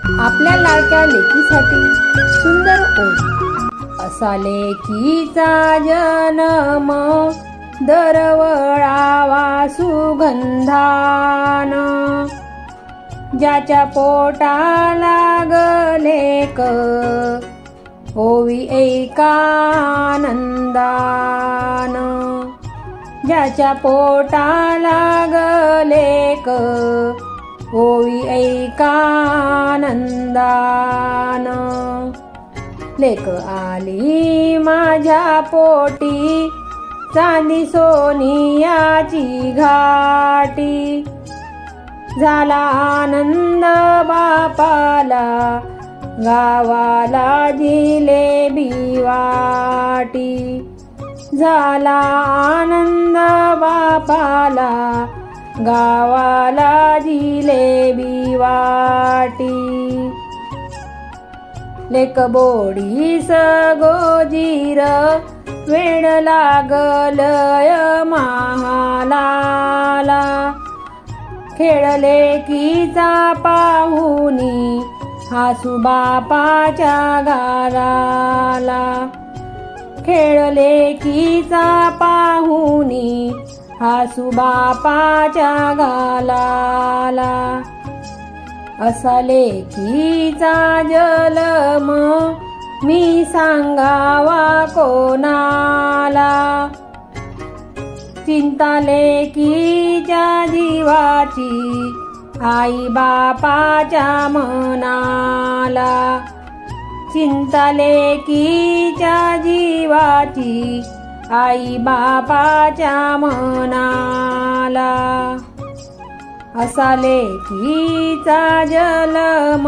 आपल्या लाडक्या लेकीसाठी सुंदर ओळ. असा लेकीचा जन्म दरवळावा सुगंधान, ज्याच्या पोटाला गलेक ओवी ऐकानंदान, ज्याच्या पोटाला गलेक ओवी ऐकानंदान. लेक आली माझ्या पोटी चांदी सोनियाची घाटी, झाला आनंद बापाला गावाला जिलेबी वाटी, झाला आनंद बापाला गावाला जिलेबी वाटी. लेक बोडीस गोजीर वेड लागलय महालाला, खेळले कीचा पाहुनी हासू बापाच्या गालाला, खेळले कीचा पाहुनी हासू बापाच्या गालाला. असा लेकीचा जलम मी सांगावा कोणाला, चिंता लेकीच्या जीवाची आई बापाच्या मनाला, चिंता लेकीच्या जीवाची आई बापाच्या मनाला. असा लेकीचा जन्म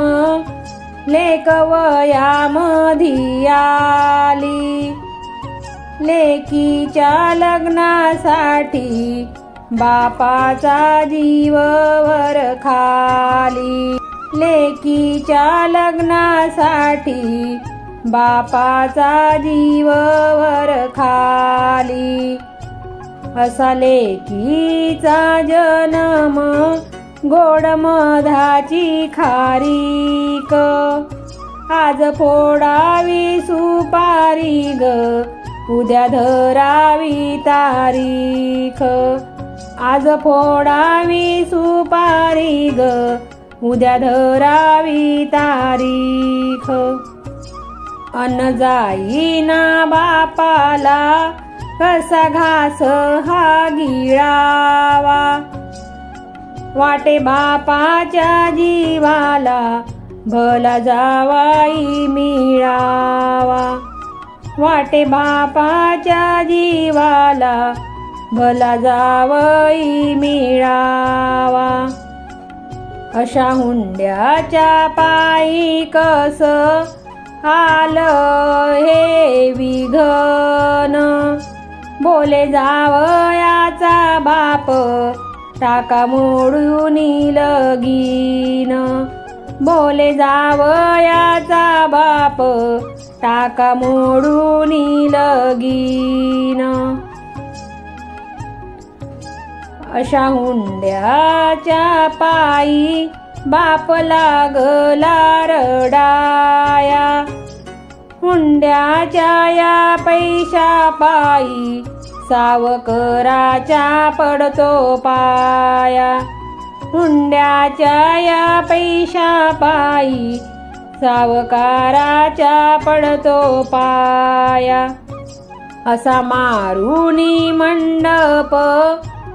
लेक वयामधी आली, लेकीच्या लग्नासाठी बापाचा जीव वर खाली, लेकीच्या लग्नासाठी बापाचा जीव वर खाली. असा लेकीचा जन्म गोड मधाची खारीक, आज फोडावी सुपारी ग उद्या धरावी तारीख, आज फोडावी सुपारी ग उद्या धरावी तारीख. अन्न जाईना बापाला कसा घास हा गिळावा, वाटे बापाच्या जीवाला भला जावाई मिळावा, वाटे बापाच्या जीवाला भला जावई मिळावा. अशा हुंड्याच्या पायी कस आलं हे विघन, बोले जावयाचा बाप टाका मोडून लगीन, बोले जावयाचा बाप टाका मोडून लगीन. अशा हुंड्याच्या पायी बाप लागला रडाया, हुंड्याच्या या पैशा पायी सावकाराच्या पडतो पाया, हुंड्याच्या या पैशा पायी सावकाराच्या पडतो पाया. असा मारुनी मंडप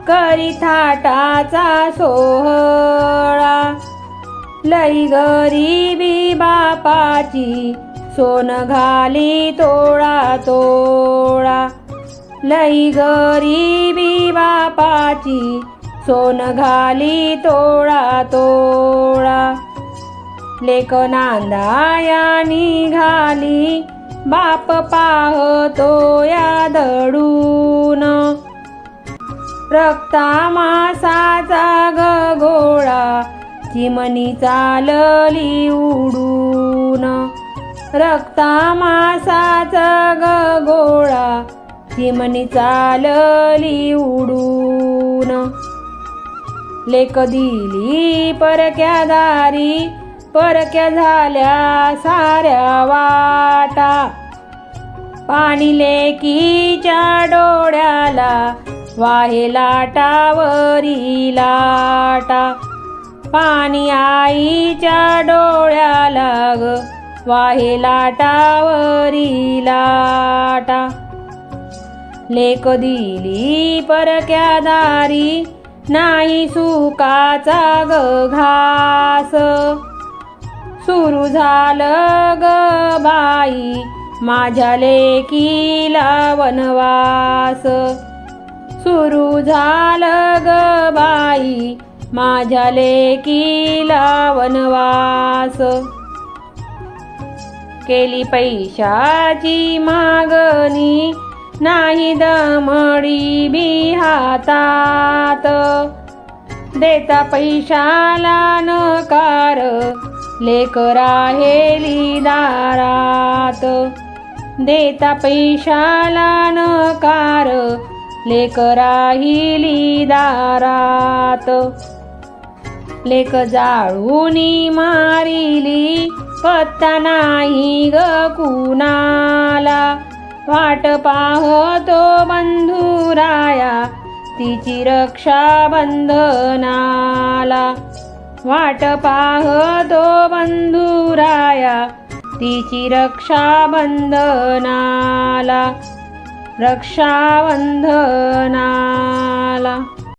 करी थाटाचा सोहळा, लई गरीबी बापाची सोन घाली तोळा तोळा, लई गरीबी बापाची सोन घाली तोळा तोळा. लेक नांदाया निघाली बाप पाहतो या दडून, रक्ता मासाचा गगोळा चिमणी चालली उडून, रक्ता मासाचा गगोळा चिमणी चालली उडून. लेक दिली परक्या दारी परक्या झाल्या साऱ्या वाटा. पाणी लेकीच्या डोळ्याला वाहे लाटावरी लाटा. पाणी आईच्या डोळ्याला ग वाहे लाटावरी लाटा. लेक दिली परक्या दारी नाही सुखाचा ग घास. सुरू झालं ग बाई माझ्या लेकीला वनवास. सुरू झालं ग बाई माझ्या लेकीला वनवास. केली पैशाची मागणी नाही दमडी बी हातात. देता पैशाला नकार लेक राहेली दारात. देता पैशाला नकार लेक राहिली दारात. लेक जाळूनी मारिली पत्ता नाही ग कुणाला. वाट पाहतो बंधुराया तिची रक्षा बंधनाला. वाट पाहतो बंधुराया तिची रक्षा बंधनाला. रक्षा बंधनाला.